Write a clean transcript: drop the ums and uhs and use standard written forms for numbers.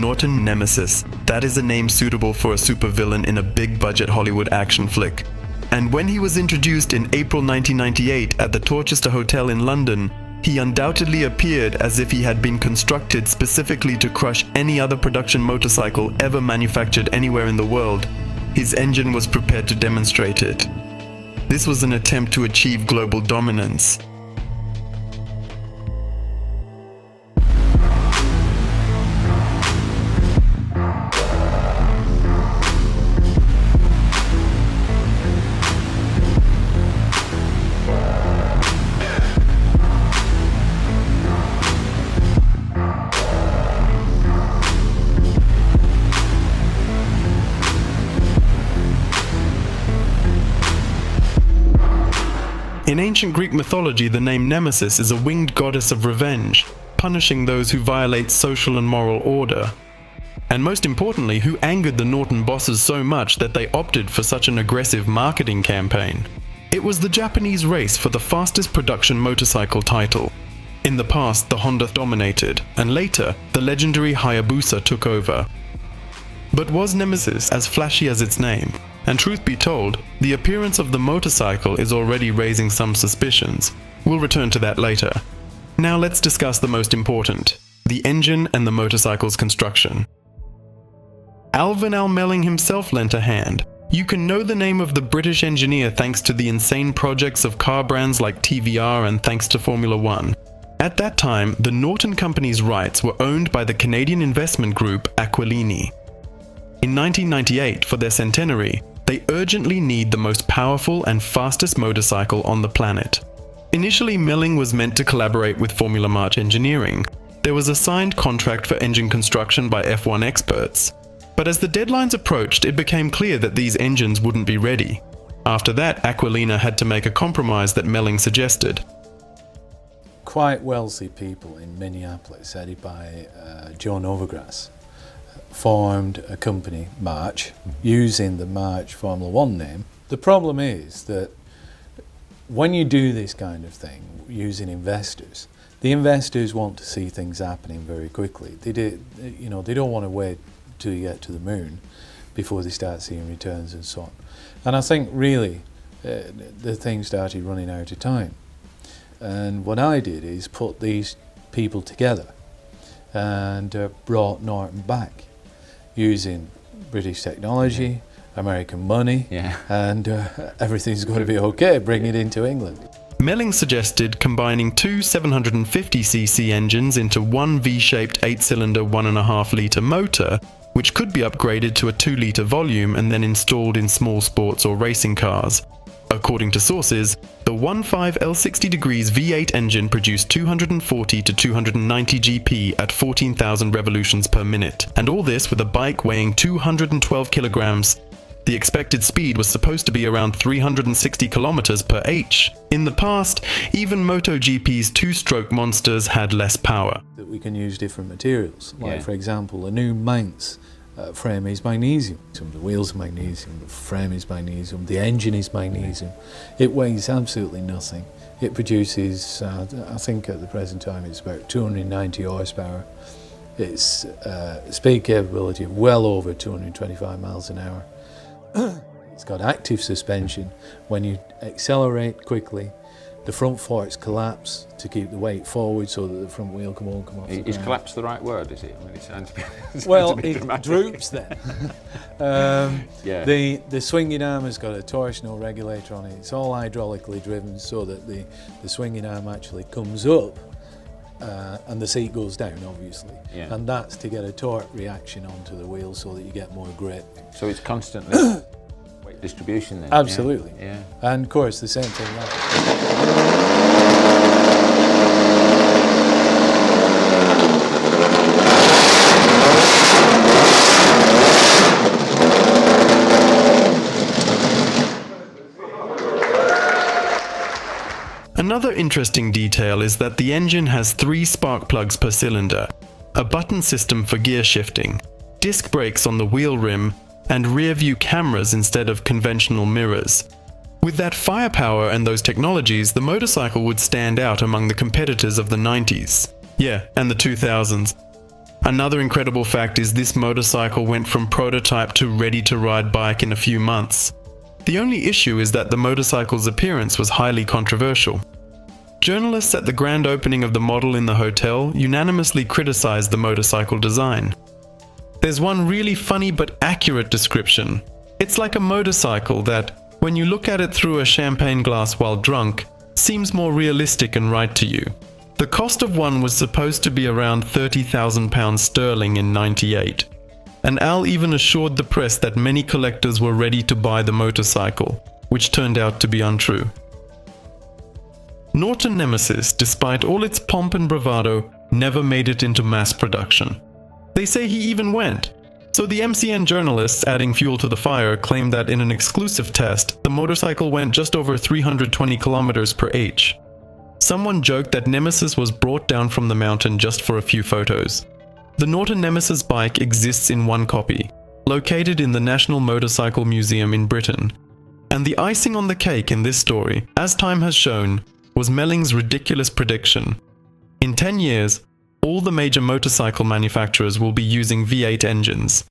Norton Nemesis. That is a name suitable for a supervillain in a big-budget Hollywood action flick. And when he was introduced in April 1998 at the Dorchester Hotel in London, he undoubtedly appeared as if he had been constructed specifically to crush any other production motorcycle ever manufactured anywhere in the world. His engine was prepared to demonstrate it. This was an attempt to achieve global dominance. In ancient Greek mythology, the name Nemesis is a winged goddess of revenge, punishing those who violate social and moral order. And most importantly, who angered the Norton bosses so much that they opted for such an aggressive marketing campaign. It was the Japanese race for the fastest production motorcycle title. In the past, the Honda dominated, and later, the legendary Hayabusa took over. But was Nemesis as flashy as its name? And truth be told, the appearance of the motorcycle is already raising some suspicions. We'll return to that later. Now let's discuss the most important, the engine and the motorcycle's construction. Alvin Al Melling himself lent a hand. You can know the name of the British engineer thanks to the insane projects of car brands like TVR and thanks to Formula One. At that time, the Norton Company's rights were owned by the Canadian investment group Aquilini. In 1998, for their centenary, they urgently need the most powerful and fastest motorcycle on the planet. Initially, Melling was meant to collaborate with Formula March Engineering. There was a signed contract for engine construction by F1 experts. But as the deadlines approached, it became clear that these engines wouldn't be ready. After that, Aquilina had to make a compromise that Melling suggested. Quite wealthy people in Minneapolis, headed by Joan Overgrass, formed a company, March, using the March Formula One name. The problem is that when you do this kind of thing using investors, the investors want to see things happening very quickly. They don't want to wait till you get to the moon before they start seeing returns and so on. And I think really the thing started running out of time. And what I did is put these people together and brought Norton back, using British technology, American money, and everything's going to be okay, bring it into England. Melling suggested combining two 750cc engines into one V-shaped 8-cylinder 1.5-litre motor, which could be upgraded to a 2-litre volume and then installed in small sports or racing cars. According to sources, the 1.5 L60 degrees V8 engine produced 240 to 290 GP at 14,000 revolutions per minute, and all this with a bike weighing 212 kilograms. The expected speed was supposed to be around 360 kilometers per h. In the past, even MotoGP's two-stroke monsters had less power. That we can use different materials, like for example, a new Manx frame is magnesium. Some of the wheels are magnesium, the frame is magnesium, the engine is magnesium. It weighs absolutely nothing. It produces, I think at the present time, it's about 290 horsepower. It's speed capability of well over 225 miles an hour. It's got active suspension. When you accelerate quickly, the front forks collapse to keep the weight forward so that the front wheel won't come off the ground. Is collapse the right word, is it? I mean, it sounds well, it dramatic. Droops then. The swinging arm has got a torsional regulator on it. It's all hydraulically driven so that the swinging arm actually comes up and the seat goes down, obviously. And that's to get a torque reaction onto the wheel so that you get more grip. So it's constantly weight distribution then? Absolutely. And of course, the same thing Another interesting detail is that the engine has 3 spark plugs per cylinder, a button system for gear shifting, disc brakes on the wheel rim, and rear-view cameras instead of conventional mirrors. With that firepower and those technologies, the motorcycle would stand out among the competitors of the 90s. Yeah, and the 2000s. Another incredible fact is this motorcycle went from prototype to ready-to-ride bike in a few months. The only issue is that the motorcycle's appearance was highly controversial. Journalists at the grand opening of the model in the hotel unanimously criticized the motorcycle design. There's one really funny but accurate description. It's like a motorcycle that, when you look at it through a champagne glass while drunk, seems more realistic and right to you. The cost of one was supposed to be around £30,000 sterling in '98, and Al even assured the press that many collectors were ready to buy the motorcycle, which turned out to be untrue. Norton Nemesis, despite all its pomp and bravado, never made it into mass production. They say he even went. So the MCN journalists, adding fuel to the fire, claimed that in an exclusive test, the motorcycle went just over 320 kilometers per h. Someone joked that Nemesis was brought down from the mountain just for a few photos. The Norton Nemesis bike exists in one copy, located in the National Motorcycle Museum in Britain. And the icing on the cake in this story, as time has shown, was Melling's ridiculous prediction. In 10 years, all the major motorcycle manufacturers will be using V8 engines.